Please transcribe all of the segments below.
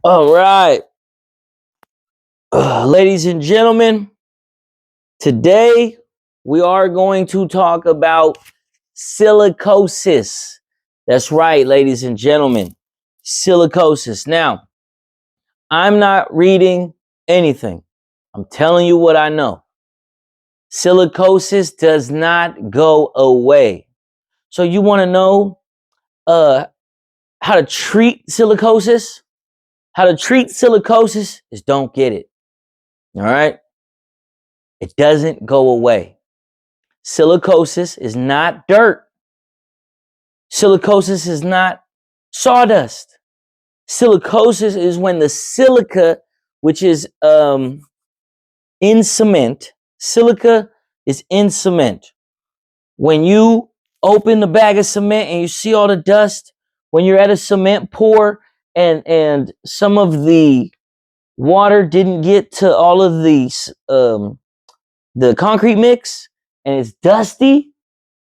All right, ladies and gentlemen, today we are going to talk about silicosis. That's right, ladies and gentlemen, silicosis. Now, I'm not reading anything. I'm telling you what I know. Silicosis does not go away. So you want to know uh, how to treat silicosis? How to treat silicosis is don't get it. All right? It doesn't go away. Silicosis is not dirt. Silicosis is not sawdust. Silicosis is when the silica, which is in cement, silica is in cement. When you open the bag of cement and you see all the dust, when you're at a cement pour and some of the water didn't get to all of the concrete mix and it's dusty,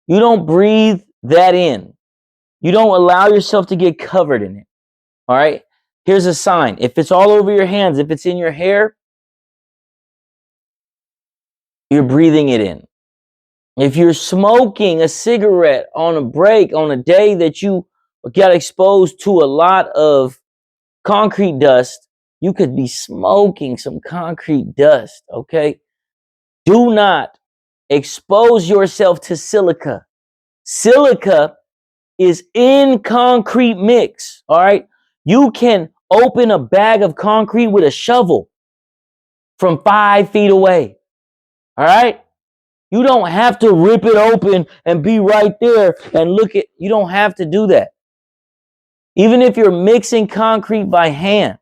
you don't breathe that in. You don't allow yourself to get covered in it. All right. Here's a sign. If it's all over your hands, if it's in your hair, you're breathing it in. If you're smoking a cigarette on a break, on a day that you got exposed to a lot of concrete dust, you could be smoking some concrete dust. Okay. Do not expose yourself to silica. Silica is in concrete mix. All right. You can open a bag of concrete with a shovel from 5 feet away. All right. You don't have to rip it open and be right there and look at, you don't have to do that. Even if you're mixing concrete by hand,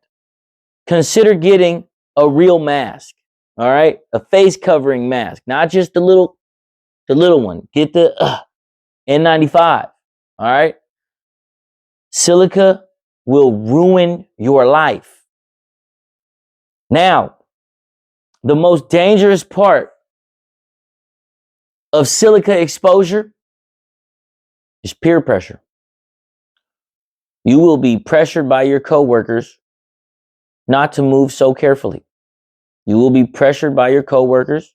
consider getting a real mask. All right. A face covering mask, not just the little one. Get the N95. All right. Silica will ruin your life. Now, the most dangerous part of silica exposure is peer pressure. You will be pressured by your coworkers not to move so carefully. You will be pressured by your coworkers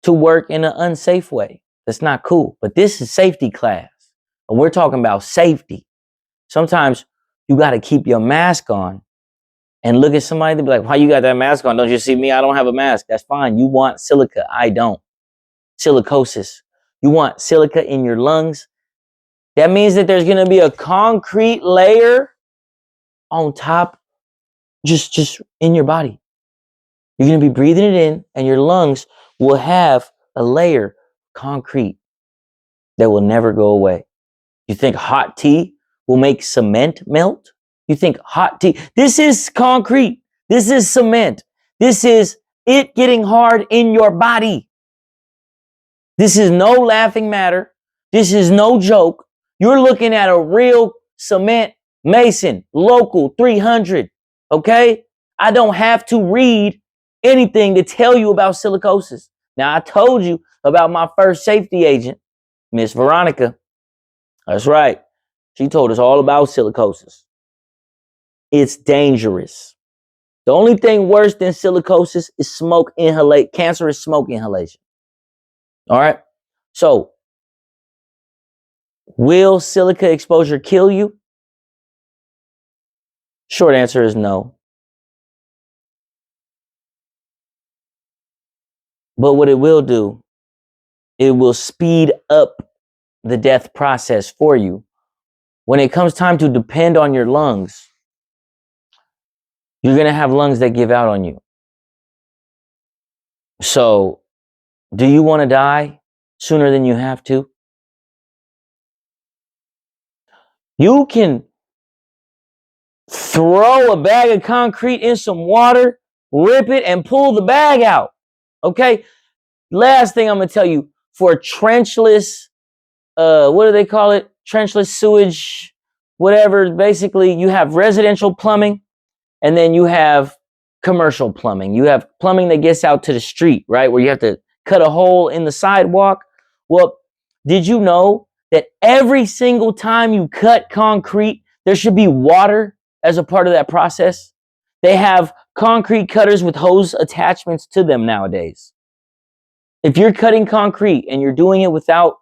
to work in an unsafe way. That's not cool. But this is safety class. And we're talking about safety. Sometimes you got to keep your mask on and look at somebody to be like, why you got that mask on? Don't you see me? I don't have a mask. That's fine. You want silica. I don't. Silicosis. You want silica in your lungs. That means that there's going to be a concrete layer on top, just in your body. You're going to be breathing it in, and your lungs will have a layer of concrete that will never go away. You think hot tea will make cement melt? You think hot tea? This is concrete. This is cement. This is it getting hard in your body. This is no laughing matter. This is no joke. You're looking at a real cement mason, local 300. Okay? I don't have to read anything to tell you about silicosis. Now, I told you about my first safety agent, Miss Veronica. That's right. She told us all about silicosis. It's dangerous. The only thing worse than silicosis is cancerous smoke inhalation. All right. So, will silica exposure kill you? Short answer is no. But what it will do, it will speed up the death process for you. When it comes time to depend on your lungs, you're going to have lungs that give out on you. So, do you want to die sooner than you have to? You can throw a bag of concrete in some water, rip it, and pull the bag out. Okay? Last thing I'm going to tell you, for trenchless, what do they call it? Trenchless sewage, whatever. Basically, you have residential plumbing and then you have commercial plumbing. You have plumbing that gets out to the street, right? Where you have to cut a hole in the sidewalk. Well, did you know that every single time you cut concrete, there should be water as a part of that process. They have concrete cutters with hose attachments to them nowadays. If you're cutting concrete and you're doing it without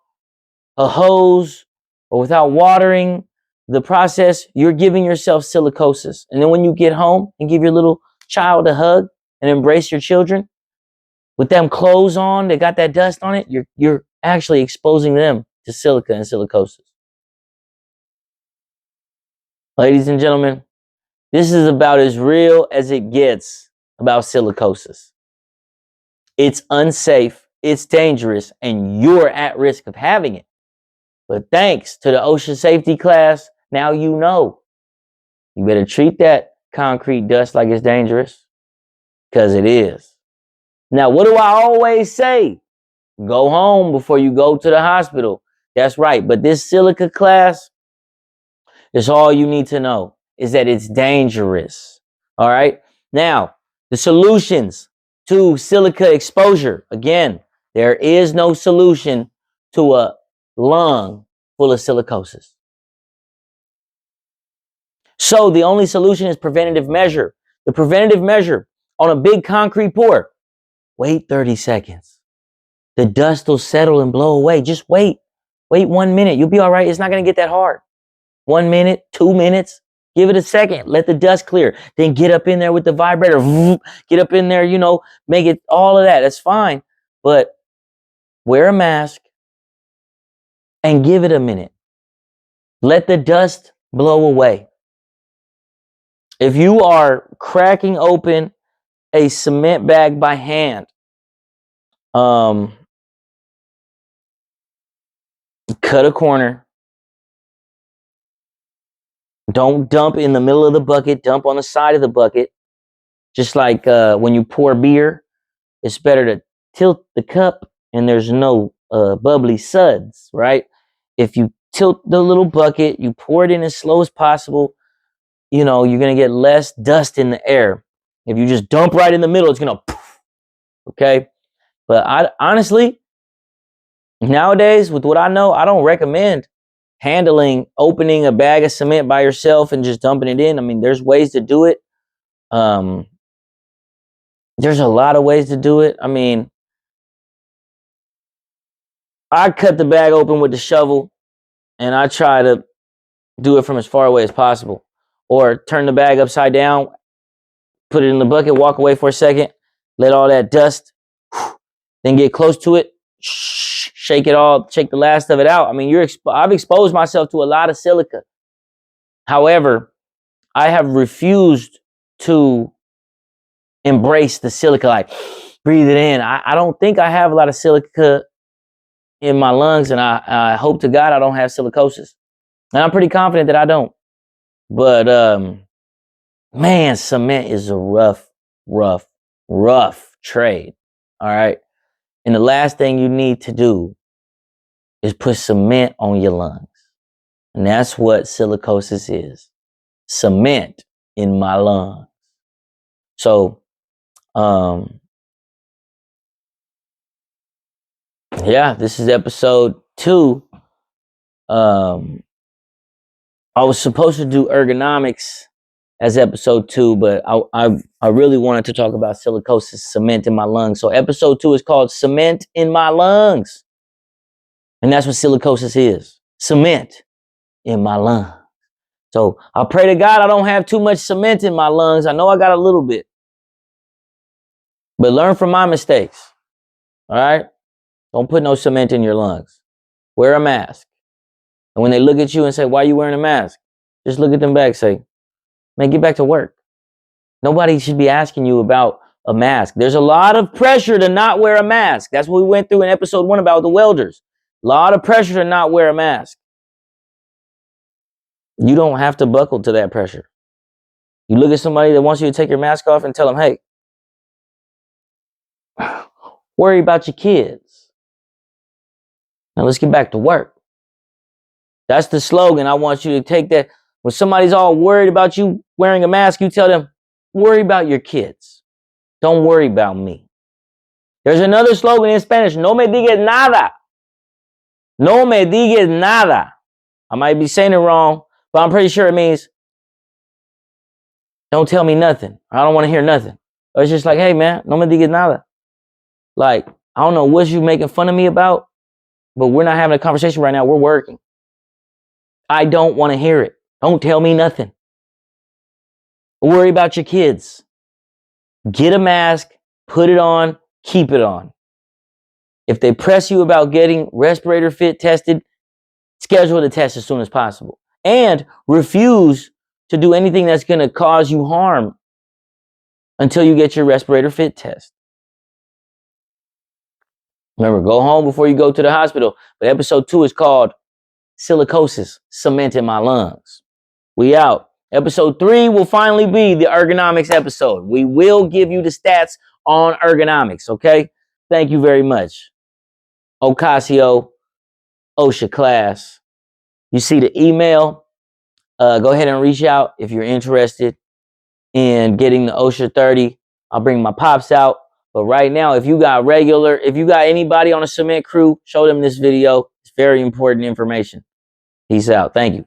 a hose or without watering the process, you're giving yourself silicosis. And then when you get home and give your little child a hug and embrace your children with them clothes on, they got that dust on it, you're actually exposing them to silica and silicosis. Ladies and gentlemen, this is about as real as it gets about silicosis. It's unsafe, it's dangerous, and you're at risk of having it. But thanks to the OSHA safety class, now you know. You better treat that concrete dust like it's dangerous, because it is. Now, what do I always say? Go home before you go to the hospital. That's right. But this silica class is all you need to know, is that it's dangerous. All right. Now, the solutions to silica exposure. Again, there is no solution to a lung full of silicosis. So the only solution is preventative measure. The preventative measure on a big concrete pour, wait 30 seconds. The dust will settle and blow away. Just wait. Wait 1 minute. You'll be all right. It's not going to get that hard. 1 minute, 2 minutes. Give it a second. Let the dust clear. Then get up in there with the vibrator. Get up in there, make it all of that. That's fine. But wear a mask and give it a minute. Let the dust blow away. If you are cracking open a cement bag by hand, cut a corner. Don't dump in the middle of the bucket. Dump on the side of the bucket. Just like when you pour beer, it's better to tilt the cup and there's no bubbly suds, right? If you tilt the little bucket, you pour it in as slow as possible, you're going to get less dust in the air. If you just dump right in the middle, it's going to poof, okay? But honestly, nowadays, with what I know, I don't recommend opening a bag of cement by yourself and just dumping it in. I mean, there's ways to do it. There's a lot of ways to do it. I mean, I cut the bag open with the shovel and I try to do it from as far away as possible. Or turn the bag upside down, put it in the bucket, walk away for a second, let all that dust, then get close to it, shake the last of it out. I mean, I've exposed myself to a lot of silica. However, I have refused to embrace the silica, like breathe it in. I don't think I have a lot of silica in my lungs, and I hope to God I don't have silicosis. And I'm pretty confident that I don't. But man, cement is a rough trade. All right. And the last thing you need to do is put cement on your lungs. And that's what silicosis is. Cement in my lungs. So, this is episode 2. I was supposed to do ergonomics as episode 2, but I really wanted to talk about silicosis, cement in my lungs. So episode 2 is called Cement in My Lungs. And that's what silicosis is. Cement in my lungs. So I pray to God I don't have too much cement in my lungs. I know I got a little bit. But learn from my mistakes. All right? Don't put no cement in your lungs. Wear a mask. And when they look at you and say, why are you wearing a mask? Just look at them back and say, man, get back to work. Nobody should be asking you about a mask. There's a lot of pressure to not wear a mask. That's what we went through in episode 1 about the welders. A lot of pressure to not wear a mask. You don't have to buckle to that pressure. You look at somebody that wants you to take your mask off and tell them, hey, worry about your kids. Now let's get back to work. That's the slogan. I want you to take that. When somebody's all worried about you wearing a mask, you tell them, worry about your kids. Don't worry about me. There's another slogan in Spanish. No me digas nada. No me digas nada. I might be saying it wrong, but I'm pretty sure it means Don't tell me nothing. I don't want to hear nothing. Or it's just like, hey man, no me digas nada. Like, I don't know what you making fun of me about, but we're not having a conversation right now. We're working. I don't want to hear it. Don't tell me nothing. Worry about your kids. Get a mask, put it on, keep it on. If they press you about getting respirator fit tested, schedule the test as soon as possible. And refuse to do anything that's going to cause you harm until you get your respirator fit test. Remember, go home before you go to the hospital. But episode 2 is called Silicosis, Cement in My Lungs. We out. Episode 3 will finally be the ergonomics episode. We will give you the stats on ergonomics, okay? Thank you very much. Ocasio, OSHA class. You see the email. Go ahead and reach out if you're interested in getting the OSHA 30. I'll bring my pops out. But right now, if you got anybody on a cement crew, show them this video. It's very important information. Peace out. Thank you.